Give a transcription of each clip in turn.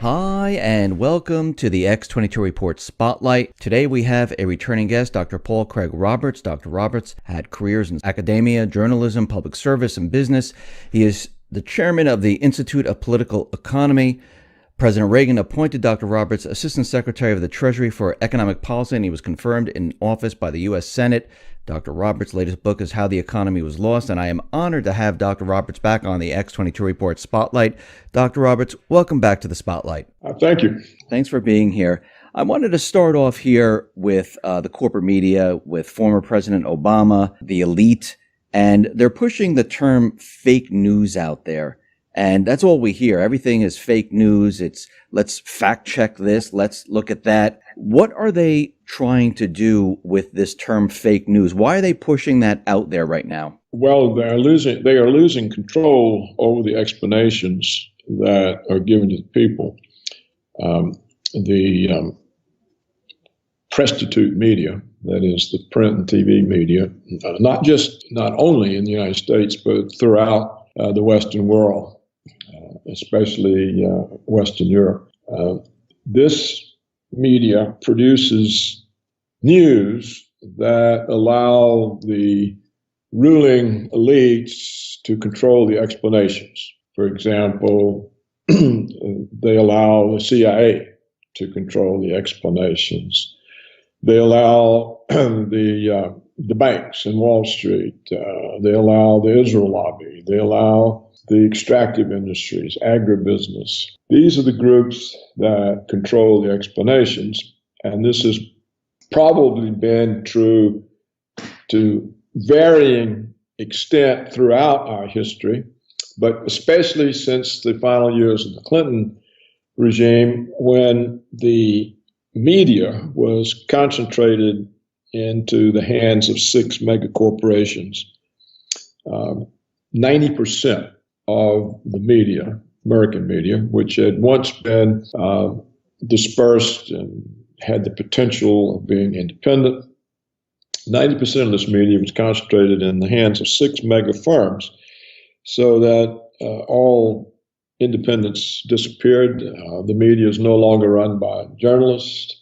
Hi, and welcome to the X22 Report Spotlight. Today we have a returning guest, Dr. Paul Craig Roberts. Dr. Roberts had careers in academia, journalism, public service, and business. He is the chairman of the Institute of Political Economy. President Reagan appointed Dr. Roberts Assistant Secretary of the Treasury for Economic Policy, and he was confirmed in office by the U.S. Senate. Dr. Roberts' latest book is How the Economy Was Lost, and I am honored to have Dr. Roberts back on the X22 Report Spotlight. Dr. Roberts, welcome back to the Spotlight. Thank you. Thanks for being here. I wanted to start off here with the corporate media, with former President Obama, the elite, and they're pushing the term fake news out there. And that's all we hear. Everything is fake news. It's let's fact check this. Let's look at that. What are they trying to do with this term fake news? Why are they pushing that out there right now? Well, they are losing control over the explanations that are given to the people. The prostitute media, that is the print and TV media, not only in the United States, but throughout the Western world, especially Western Europe. This media produces news that allow the ruling elites to control the explanations. For example, they allow the CIA to control the explanations. They allow the banks in Wall Street. They allow the Israel lobby. They allow the extractive industries, agribusiness. These are the groups that control the explanations, and this has probably been true to varying extent throughout our history, but especially since the final years of the Clinton regime, when the media was concentrated into the hands of 6 mega corporations. 90% of the media, American media, which had once been dispersed and had the potential of being independent, 90% of this media was concentrated in the hands of 6 mega firms, so that all independence disappeared. The media is no longer run by journalists.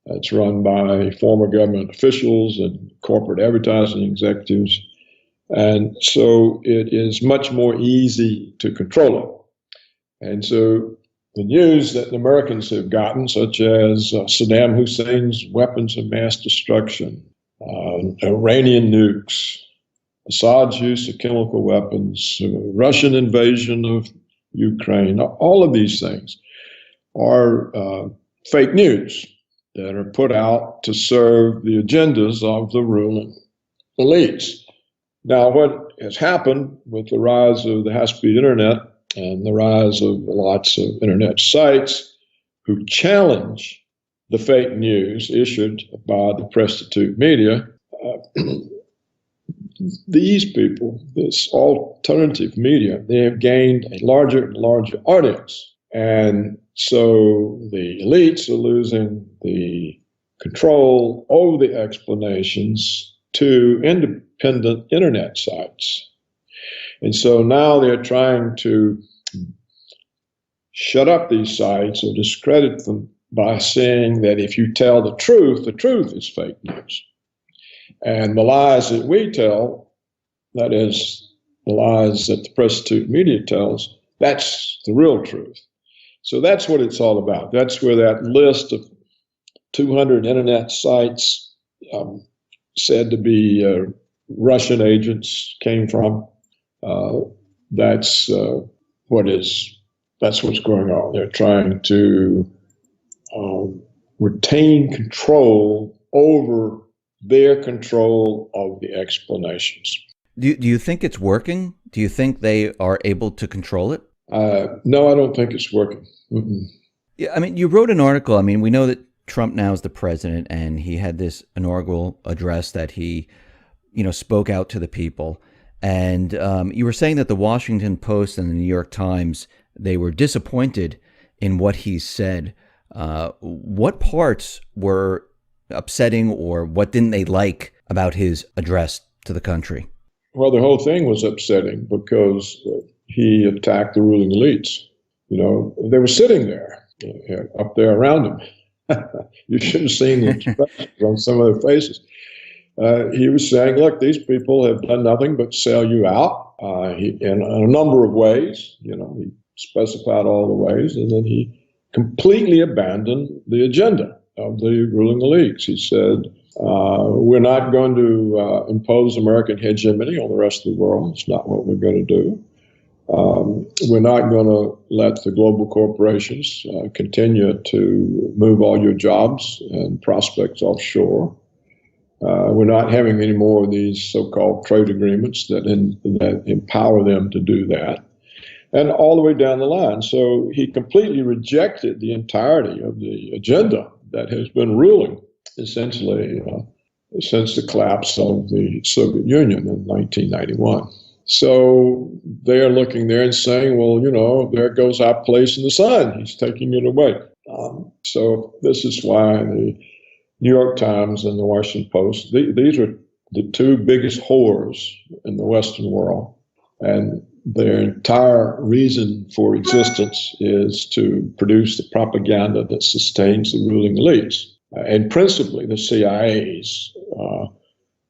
It's run by former government officials and corporate advertising executives. And so it is much more easy to control it. And so the news that the Americans have gotten, such as Saddam Hussein's weapons of mass destruction, Iranian nukes, Assad's use of chemical weapons, Russian invasion of Ukraine, all of these things are fake news that are put out to serve the agendas of the ruling elites. Now, what has happened with the rise of the high-speed internet and the rise of lots of internet sites who challenge the fake news issued by the prostitute media, these people, this alternative media, they have gained a larger and larger audience. And so the elites are losing the control over the explanations to independent internet sites. And so now they're trying to shut up these sites or discredit them by saying that if you tell the truth is fake news. And the lies that we tell, that is, the lies that the prostitute media tells, that's the real truth. So that's what it's all about. That's where that list of 200 internet sites said to be Russian agents came from. That's what's going on. They're trying to retain control over their control of the explanations. Do you think it's working? Do you think they are able to control it? No, I don't think it's working. Mm-mm. Yeah, I mean, you wrote an article. I mean, we know that Trump now is the president, and he had this inaugural address that he, spoke out to the people. And you were saying that the Washington Post and the New York Times, they were disappointed in what he said. What parts were upsetting, or what didn't they like about his address to the country? Well, the whole thing was upsetting because he attacked the ruling elites. They were sitting there up there around him. You should have seen the expressions on some of their faces. He was saying, look, these people have done nothing but sell you out in a number of ways. He specified all the ways, and then he completely abandoned the agenda of the ruling elites. He said, we're not going to impose American hegemony on the rest of the world. It's not what we're going to do. We're not going to let the global corporations continue to move all your jobs and prospects offshore. We're not having any more of these so-called trade agreements that empower them to do that. And all the way down the line. So he completely rejected the entirety of the agenda that has been ruling essentially since the collapse of the Soviet Union in 1991. So they're looking there and saying, well, there goes our place in the sun. He's taking it away. So this is why the New York Times and the Washington Post, these are the two biggest whores in the Western world. And their entire reason for existence is to produce the propaganda that sustains the ruling elites. And principally the CIA's.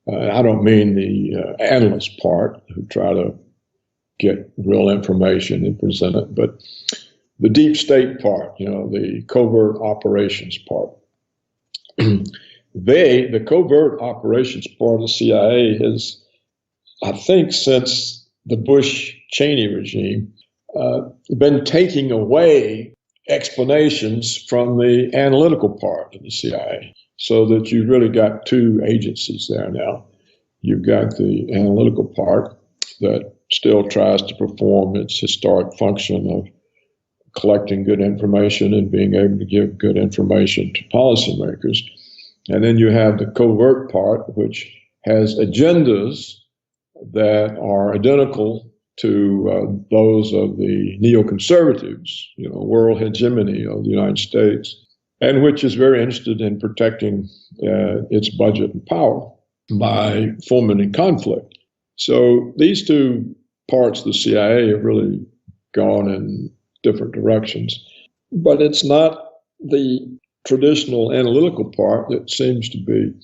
I don't mean the analyst part who try to get real information and present it, but the deep state part, the covert operations part. The covert operations part of the CIA has, I think, since the Bush-Cheney regime, been taking away explanations from the analytical part of the CIA, so that you've really got two agencies there now. You've got the analytical part that still tries to perform its historic function of collecting good information and being able to give good information to policymakers. And then you have the covert part, which has agendas that are identical to those of the neoconservatives, world hegemony of the United States, and which is very interested in protecting its budget and power by fomenting conflict. So these two parts of the CIA have really gone in different directions. But it's not the traditional analytical part that seems to be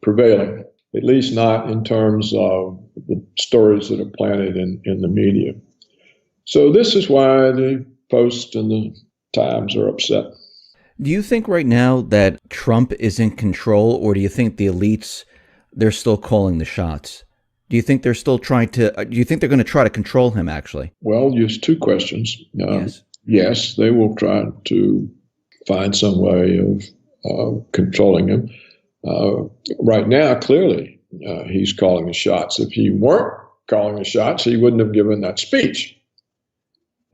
prevailing, at least not in terms of the stories that are planted in the media. So this is why the Post and the Times are upset. Do you think right now that Trump is in control, or do you think the elites, they're still calling the shots? Do you think they're still do you think they're going to try to control him, actually? Well, there's two questions. Yes, they will try to find some way of controlling him. Right now, clearly, he's calling the shots. If he weren't calling the shots, he wouldn't have given that speech.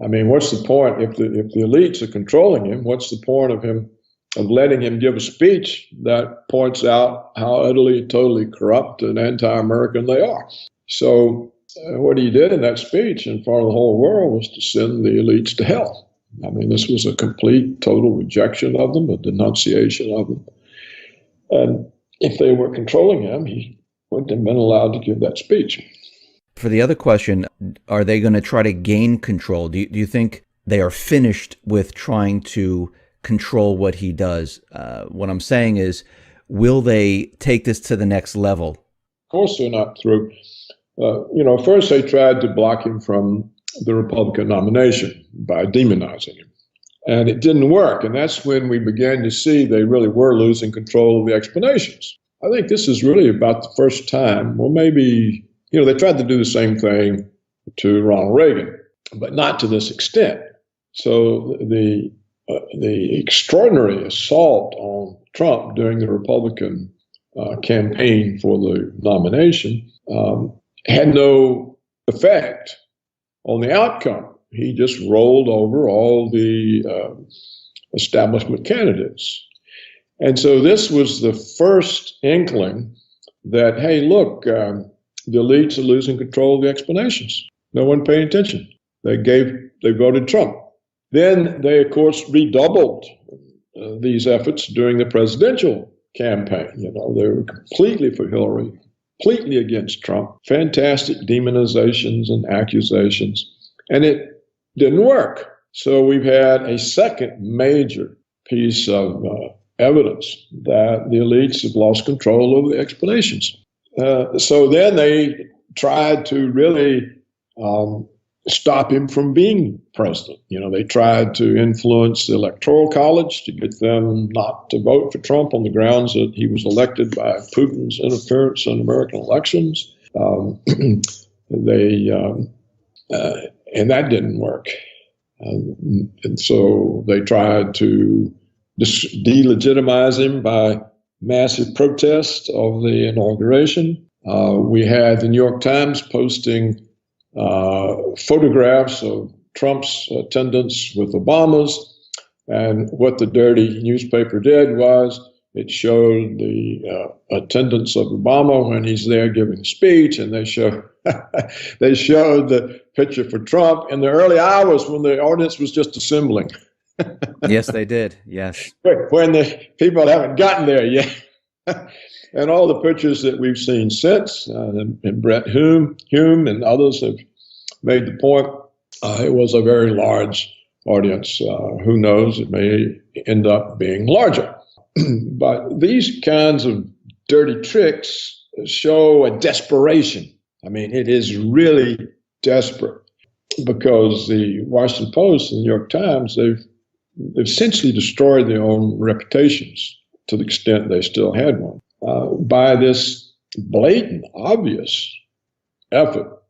I mean, what's the point if the elites are controlling him? What's the point of letting him give a speech that points out how utterly, totally corrupt and anti-American they are? So what he did in that speech in front of the whole world was to send the elites to hell. I mean, this was a complete, total rejection of them, a denunciation of them. And if they were controlling him, he wouldn't have been allowed to give that speech. For the other question, are they going to try to gain control? Do you think they are finished with trying to control what he does? What I'm saying is, will they take this to the next level? Of course they're not through. First they tried to block him from the Republican nomination by demonizing him. And it didn't work. And that's when we began to see they really were losing control of the explanations. I think this is really about the first time, well, maybe, they tried to do the same thing to Ronald Reagan, but not to this extent. So the extraordinary assault on Trump during the Republican campaign for the nomination had no effect on the outcome. He just rolled over all the establishment candidates. And so this was the first inkling that, hey, look, the elites are losing control of the explanations. No one paying attention. They voted Trump. Then they, of course, redoubled these efforts during the presidential campaign. They were completely for Hillary, completely against Trump. Fantastic demonizations and accusations. And it didn't work. So we've had a second major piece of evidence that the elites have lost control over the explanations. So then they tried to really stop him from being president. They tried to influence the Electoral College to get them not to vote for Trump on the grounds that he was elected by Putin's interference in American elections. And that didn't work. And so they tried to delegitimize him by massive protest of the inauguration. We had the New York Times posting photographs of Trump's attendance with Obama's. And what the dirty newspaper did was it showed the attendance of Obama when he's there giving a speech, and they showed the picture for Trump in the early hours when the audience was just assembling. Yes, they did. Yes. When the people haven't gotten there yet. And all the pictures that we've seen since, and Brett Hume and others have made the point, it was a very large audience. Who knows, it may end up being larger. But these kinds of dirty tricks show a desperation. I mean, it is really desperate, because the Washington Post and the New York Times, they've essentially destroyed their own reputations to the extent they still had one, by this blatant, obvious effort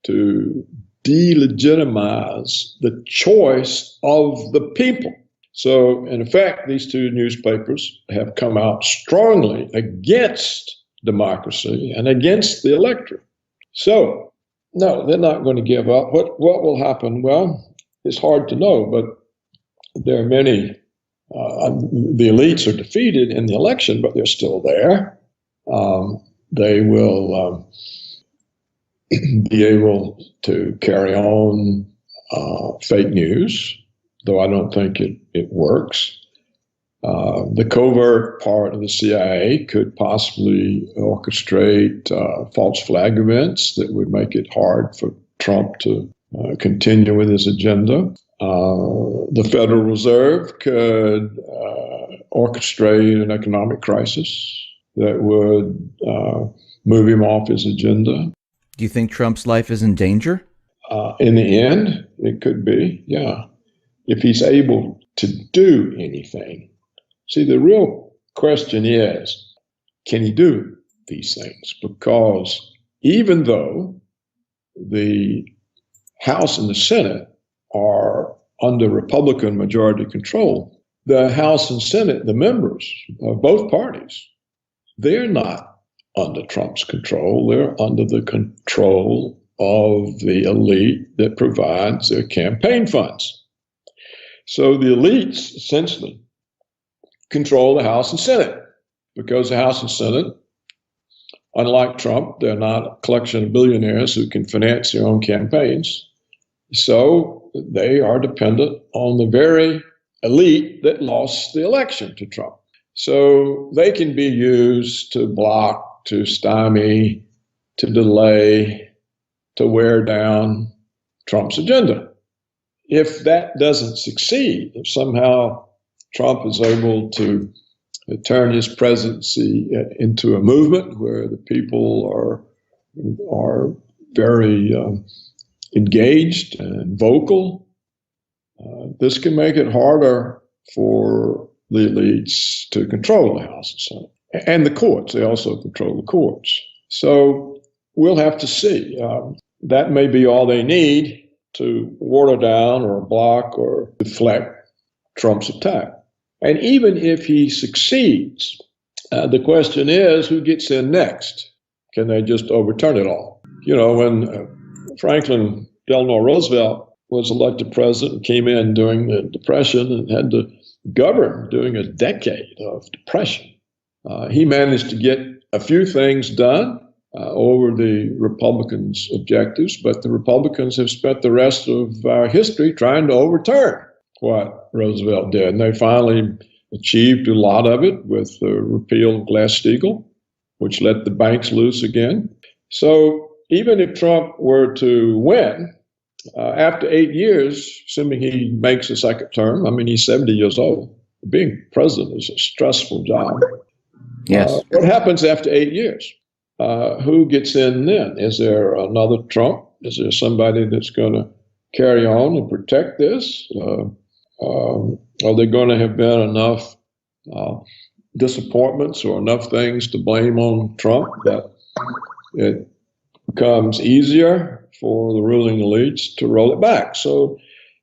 to delegitimize the choice of the people. So, in effect, these two newspapers have come out strongly against democracy and against the electorate. So, no, they're not going to give up. What will happen? Well, it's hard to know, but there are many. The elites are defeated in the election, but they're still there. They will be able to carry on fake news, though I don't think it works. The covert part of the CIA could possibly orchestrate false flag events that would make it hard for Trump to continue with his agenda. The Federal Reserve could orchestrate an economic crisis that would move him off his agenda. Do you think Trump's life is in danger? In the end, it could be, yeah. If he's able to do anything. See, the real question is, can he do these things? Because even though the House and the Senate are under Republican majority control, the House and Senate, the members of both parties, they're not under Trump's control. They're under the control of the elite that provides their campaign funds. So the elites essentially control the House and Senate, because the House and Senate, unlike Trump, they're not a collection of billionaires who can finance their own campaigns. So they are dependent on the very elite that lost the election to Trump. So they can be used to block, to stymie, to delay, to wear down Trump's agenda. If that doesn't succeed, if somehow Trump is able to turn his presidency into a movement where the people are very engaged and vocal, this can make it harder for the elites to control the House and Senate. And the courts, they also control the courts. So we'll have to see. That may be all they need to water down or block or deflect Trump's attack. And even if he succeeds, the question is, who gets in next? Can they just overturn it all? You know, when Franklin Delano Roosevelt was elected president and came in during the Depression and had to govern during a decade of depression, he managed to get a few things done over the Republicans' objectives, but the Republicans have spent the rest of our history trying to overturn what Roosevelt did. And they finally achieved a lot of it with the repeal of Glass-Steagall, which let the banks loose again. So even if Trump were to win, After 8 years, assuming he makes a second term, I mean, he's 70 years old. Being president is a stressful job. Yes. What happens after 8 years? Who gets in then? Is there another Trump? Is there somebody that's going to carry on and protect this? Are there going to have been enough disappointments or enough things to blame on Trump that it becomes easier for the ruling elites to roll it back? So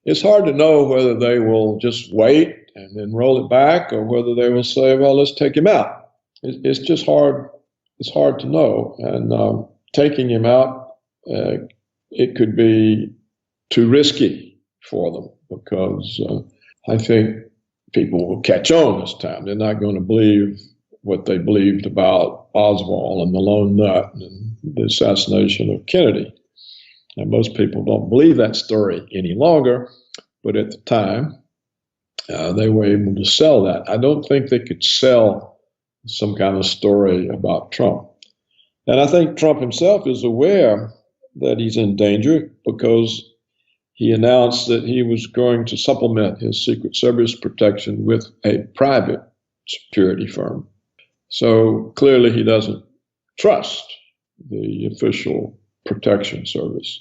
it's hard to know whether they will just wait and then roll it back, or whether they will say, well, let's take him out. It's just hard. It's hard to know. And taking him out, it could be too risky for them, because I think people will catch on this time. They're not going to believe what they believed about Oswald and the lone nut and the assassination of Kennedy. And most people don't believe that story any longer, but at the time, they were able to sell that. I don't think they could sell some kind of story about Trump. And I think Trump himself is aware that he's in danger, because he announced that he was going to supplement his Secret Service protection with a private security firm. So clearly he doesn't trust the official protection service.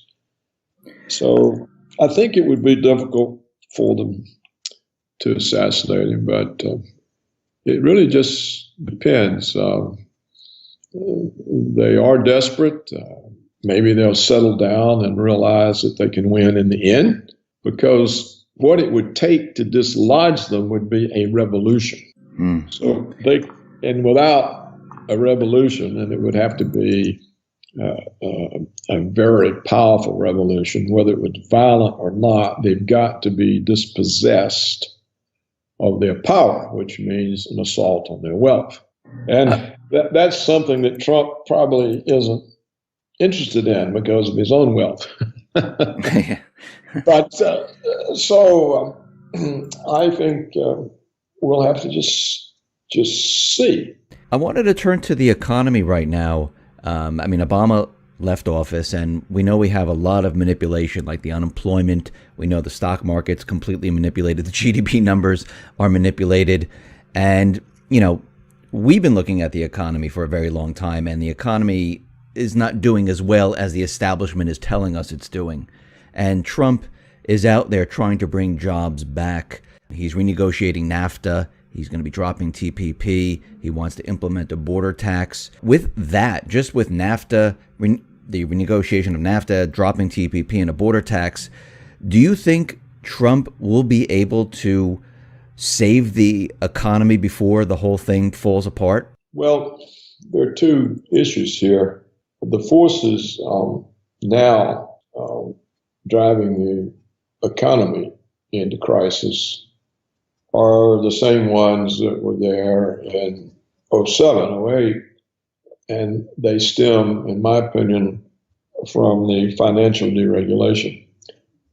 So I think it would be difficult for them to assassinate him, but it really just depends. They are desperate. Maybe they'll settle down and realize that they can win in the end, because what it would take to dislodge them would be a revolution. So and without a revolution, and it would have to be a very powerful revolution, whether it was violent or not, they've got to be dispossessed of their power, which means an assault on their wealth. And that's something that Trump probably isn't interested in because of his own wealth. But so I think we'll have to just see. I wanted to turn to the economy right now. I mean, Obama left office, and we know we have a lot of manipulation, like the unemployment. We know the stock market's completely manipulated. The GDP numbers are manipulated. And, you know, we've been looking at the economy for a very long time, and the economy is not doing as well as the establishment is telling us it's doing. And Trump is out there trying to bring jobs back. He's renegotiating NAFTA. He's going to be dropping TPP. He wants to implement a border tax. With that, just with NAFTA, the renegotiation of NAFTA, dropping TPP, and a border tax, do you think Trump will be able to save the economy before the whole thing falls apart? Well, there are two issues here. The forces now driving the economy into crisis are the same ones that were there in 07, 08, and they stem, in my opinion, from the financial deregulation,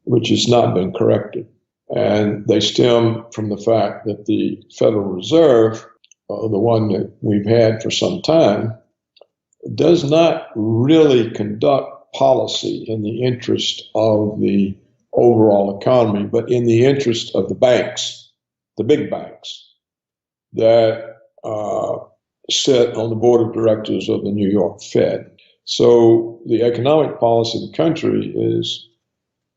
which has not been corrected. And they stem from the fact that the Federal Reserve, the one that we've had for some time, does not really conduct policy in the interest of the overall economy, but in the interest of the banks, the big banks that sit on the board of directors of the New York Fed. So the economic policy of the country is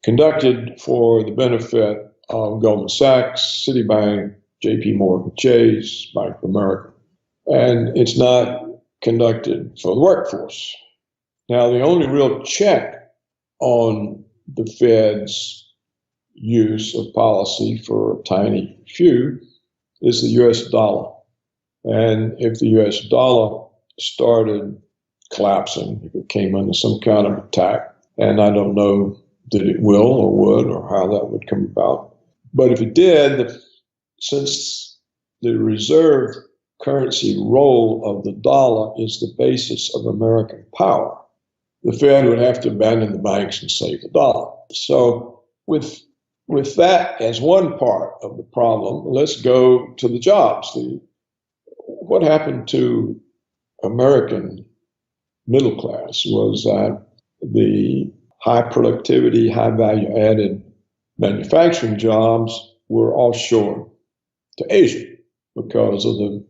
conducted for the benefit of Goldman Sachs, Citibank, JP Morgan Chase, Bank of America. And it's not conducted for the workforce. Now, the only real check on the Fed's use of policy for a tiny few is the US dollar. And if the US dollar started collapsing, if it came under some kind of attack, and I don't know that it will or would or how that would come about, but if it did, since the reserve currency role of the dollar is the basis of American power, the Fed would have to abandon the banks and save the dollar. So with that as one part of the problem, let's go to the jobs. What happened to American middle class was that the high productivity, high value added manufacturing jobs were offshore to Asia because of the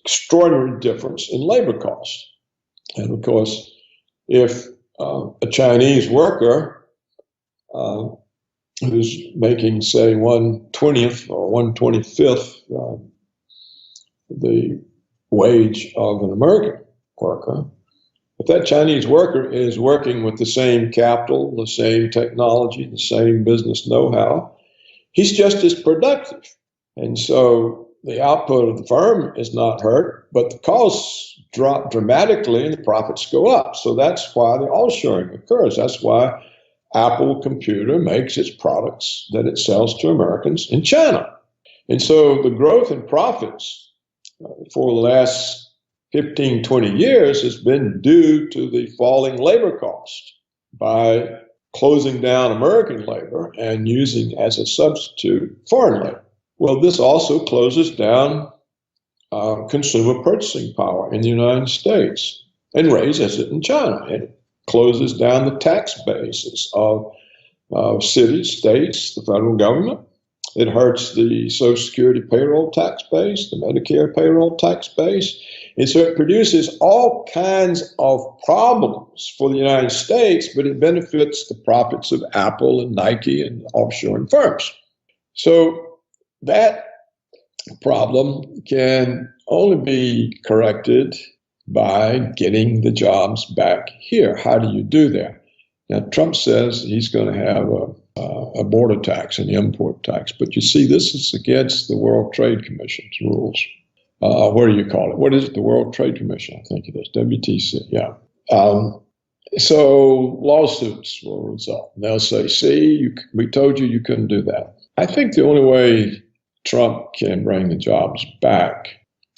extraordinary difference in labor costs. And of course, if a Chinese worker who's making, say, 1/20th or 1/25th the wage of an American worker, if that Chinese worker is working with the same capital, the same technology, the same business know-how, he's just as productive. And so the output of the firm is not hurt, but the costs drop dramatically and the profits go up. So that's why the offshoring occurs. That's why Apple Computer makes its products that it sells to Americans in China. And so the growth in profits for the last 15, 20 years has been due to the falling labor cost by closing down American labor and using as a substitute foreign labor. Well, this also closes down consumer purchasing power in the United States and raises it in China. It closes down the tax bases of cities, states, the federal government. It hurts the Social Security payroll tax base, the Medicare payroll tax base. And so it produces all kinds of problems for the United States, but it benefits the profits of Apple and Nike and offshoring firms. So that problem can only be corrected by getting the jobs back here. How do you do that? Now, Trump says he's going to have a border tax, an import tax. But you see, this is against the World Trade Commission's rules. What do you call it? What is it? The World Trade Commission, I think it is. WTC, yeah. So lawsuits will result. And they'll say, see, we told you you couldn't do that. I think the only way Trump can bring the jobs back,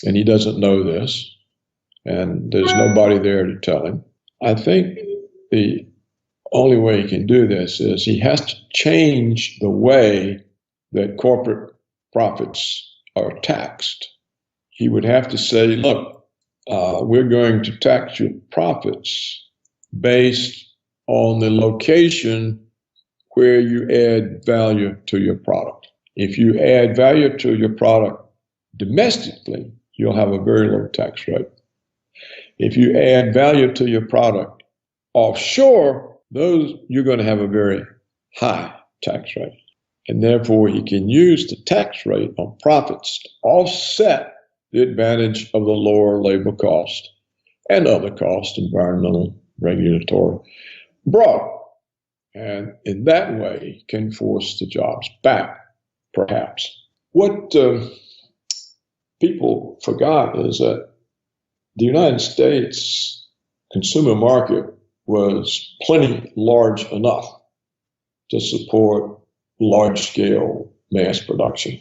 and he doesn't know this, and there's nobody there to tell him, I think the only way he can do this is he has to change the way that corporate profits are taxed. He would have to say, look, we're going to tax your profits based on the location where you add value to your product. If you add value to your product domestically, you'll have a very low tax rate. If you add value to your product offshore, you're going to have a very high tax rate. And therefore, he can use the tax rate on profits to offset the advantage of the lower labor cost and other costs, environmental, regulatory, abroad. And in that way, he can force the jobs back, perhaps. What people forgot is that the United States consumer market was plenty large enough to support large-scale mass production.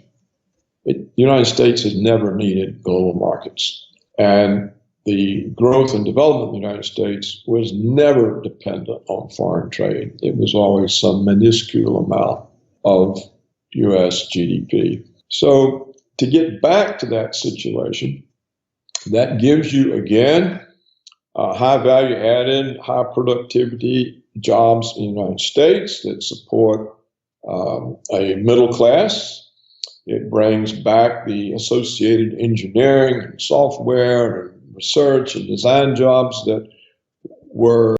The United States has never needed global markets. And the growth and development of the United States was never dependent on foreign trade. It was always some minuscule amount of U.S. GDP. So to get back to that situation, that gives you, again, high value added, high productivity jobs in the United States that support a middle class. It brings back the associated engineering and software and research and design jobs that were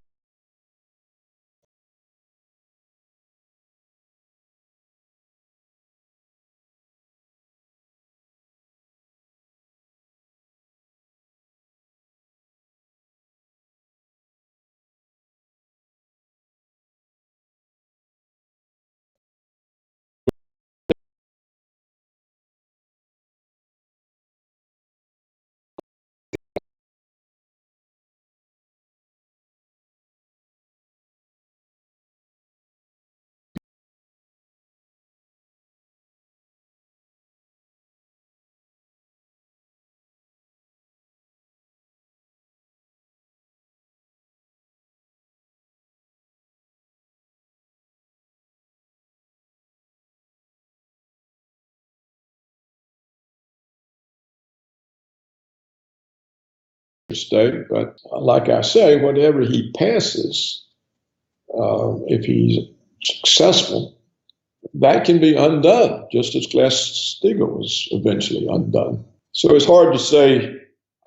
state, but like I say, whatever he passes if he's successful, that can be undone, just as Glass-Steagall was eventually undone. So it's hard to say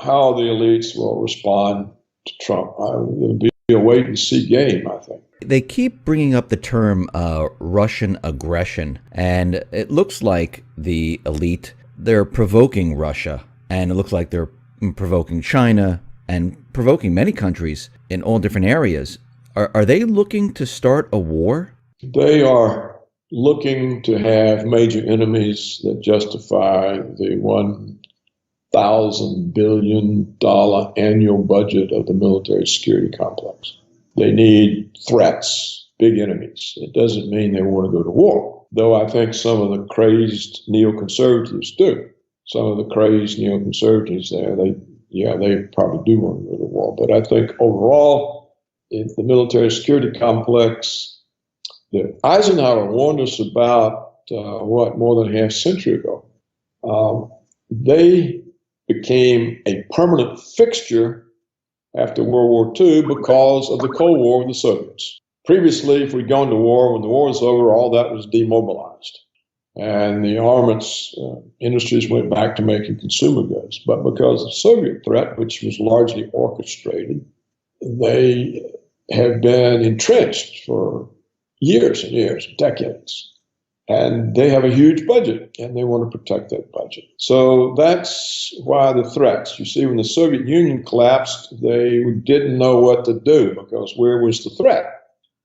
how the elites will respond to Trump. It'll be a wait-and-see game, I think. They keep bringing up the term Russian aggression, and it looks like the elite, they're provoking Russia, and it looks like they're provoking China and provoking many countries in all different areas. Are they looking to start a war? They are looking to have major enemies that justify the $1,000 billion annual budget of the military security complex. They need threats, big enemies. It doesn't mean they want to go to war, though I think some of the crazed neoconservatives do. Some of the crazed neoconservatives there, they probably do want to go to war. But I think overall, in the military security complex, that Eisenhower warned us about, more than a half century ago. They became a permanent fixture after World War II because of the Cold War with the Soviets. Previously, if we'd gone to war, when the war was over, all that was demobilized. And the armaments industries went back to making consumer goods. But because of the Soviet threat, which was largely orchestrated, they have been entrenched for years and years, decades. And they have a huge budget, and they want to protect that budget. So that's why the threats. You see, when the Soviet Union collapsed, they didn't know what to do because where was the threat?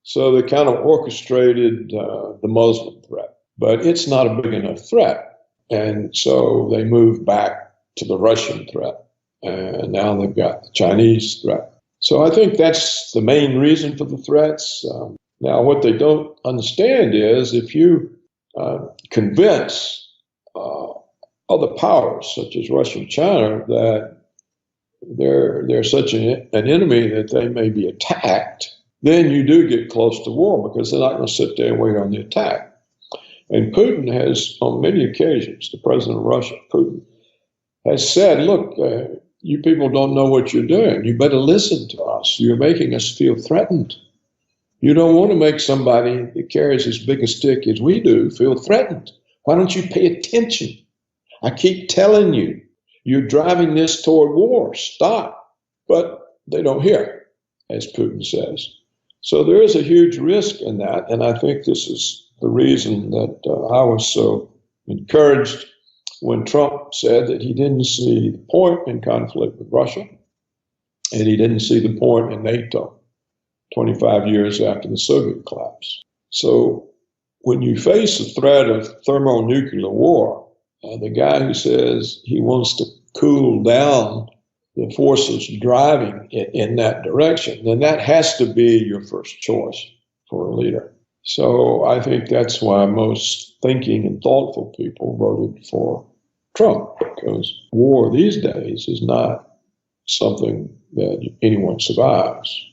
So they kind of orchestrated the Muslim threat. But it's not a big enough threat. And so they moved back to the Russian threat. And now they've got the Chinese threat. So I think that's the main reason for the threats. Now, what they don't understand is if you convince other powers, such as Russia and China, that they're such an enemy that they may be attacked, then you do get close to war because they're not going to sit there and wait on the attack. And Putin has, on many occasions, the president of Russia, Putin, has said, look, you people don't know what you're doing. You better listen to us. You're making us feel threatened. You don't want to make somebody that carries as big a stick as we do feel threatened. Why don't you pay attention? I keep telling you, you're driving this toward war. Stop. But they don't hear, as Putin says. So there is a huge risk in that. And I think this is the reason that I was so encouraged when Trump said that he didn't see the point in conflict with Russia, and he didn't see the point in NATO 25 years after the Soviet collapse. So when you face the threat of thermonuclear war, the guy who says he wants to cool down the forces driving it in that direction, then that has to be your first choice for a leader. So I think that's why most thinking and thoughtful people voted for Trump, because war these days is not something that anyone survives.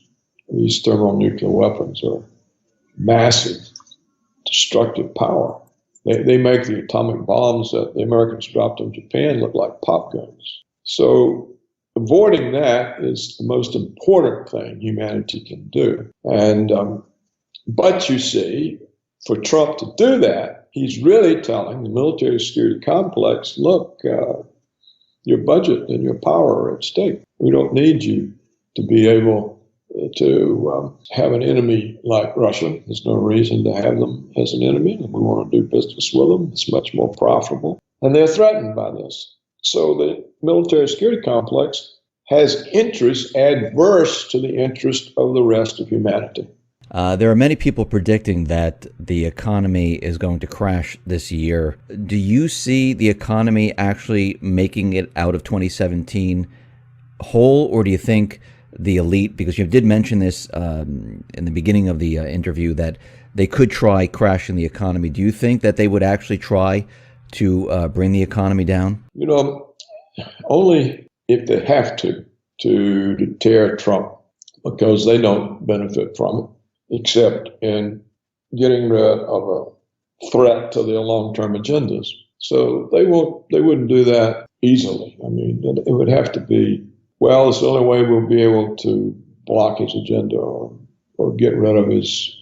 These thermonuclear weapons are massive, destructive power. They make the atomic bombs that the Americans dropped on Japan look like pop guns. So avoiding that is the most important thing humanity can do. And but you see, for Trump to do that, he's really telling the military security complex, look, your budget and your power are at stake. We don't need you to be able to have an enemy like Russia. There's no reason to have them as an enemy. We want to do business with them. It's much more profitable. And they're threatened by this. So the military security complex has interests adverse to the interest of the rest of humanity. There are many people predicting that the economy is going to crash this year. Do you see the economy actually making it out of 2017 whole, or do you think the elite, because you did mention this in the beginning of the interview, that they could try crashing the economy. Do you think that they would actually try to bring the economy down? You know, only if they have to deter Trump, because they don't benefit from it, except in getting rid of a threat to their long-term agendas. So they wouldn't do that easily. I mean, it would have to be, well, it's the only way we'll be able to block his agenda or or get rid of his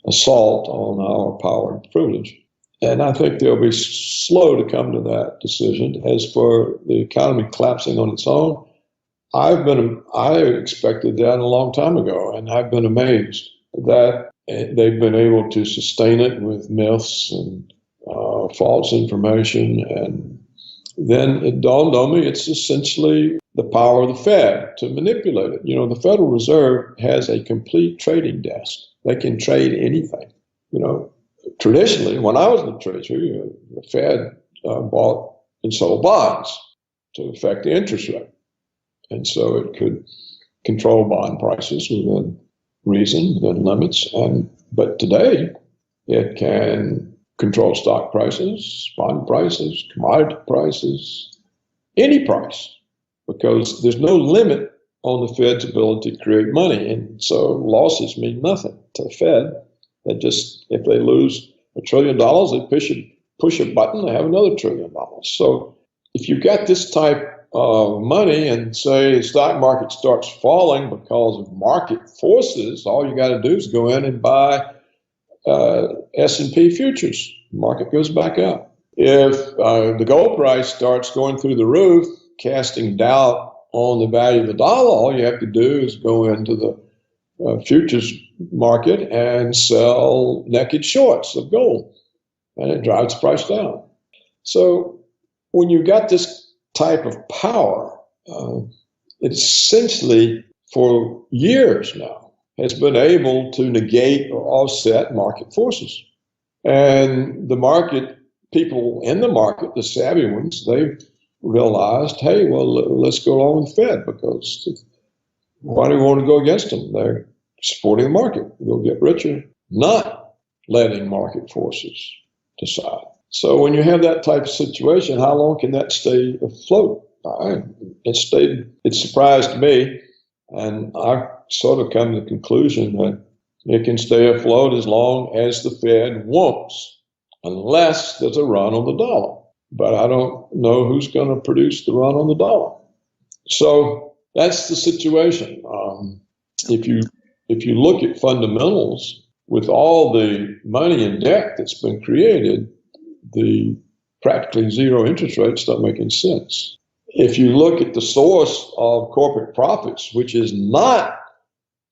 assault on our power and privilege. And I think they'll be slow to come to that decision. As for the economy collapsing on its own, I expected that a long time ago, and I've been amazed that they've been able to sustain it with myths and false information. And then it dawned on me it's essentially the power of the Fed to manipulate it. You know, the Federal Reserve has a complete trading desk. They can trade anything. You know, traditionally, when I was in the Treasury, the Fed bought and sold bonds to affect the interest rate. And so it could control bond prices within reason, within limits. But today, it can control stock prices, bond prices, commodity prices, any price, because there's no limit on the Fed's ability to create money. And so losses mean nothing to the Fed. They just, if they lose $1 trillion, they push a button, they have another $1 trillion. So if you've got this type of money and say the stock market starts falling because of market forces, all you got to do is go in and buy S&P futures. The market goes back up. If the gold price starts going through the roof, casting doubt on the value of the dollar, all you have to do is go into the futures market and sell naked shorts of gold, and it drives the price down. So when you've got this type of power, it essentially for years now has been able to negate or offset market forces. And the market, people in the market, the savvy ones, they realized, hey, well, let's go along with the Fed, because why do we want to go against them? They're supporting the market. We'll get richer, not letting market forces decide. So when you have that type of situation, how long can that stay afloat? It surprised me, and I sort of come to the conclusion that it can stay afloat as long as the Fed wants, unless there's a run on the dollar. But I don't know who's going to produce the run on the dollar. So that's the situation. If you look at fundamentals, with all the money and debt that's been created, the practically zero interest rates don't make any sense. If you look at the source of corporate profits, which is not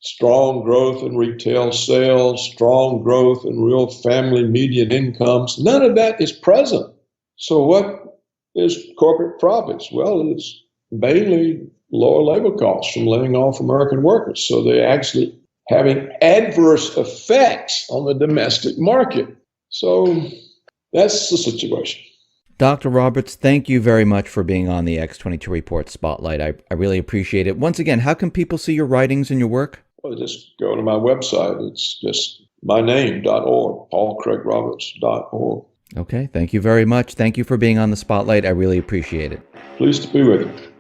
strong growth in retail sales, strong growth in real family median incomes, none of that is present. So what is corporate profits? Well, it's mainly lower labor costs from laying off American workers. So they're actually having adverse effects on the domestic market. So that's the situation. Dr. Roberts, thank you very much for being on the X22 Report Spotlight. I really appreciate it. Once again, how can people see your writings and your work? Well, just go to my website. It's just myname.org, paulcraigroberts.org. Okay, thank you very much. Thank you for being on the Spotlight. I really appreciate it. Pleased to be with you.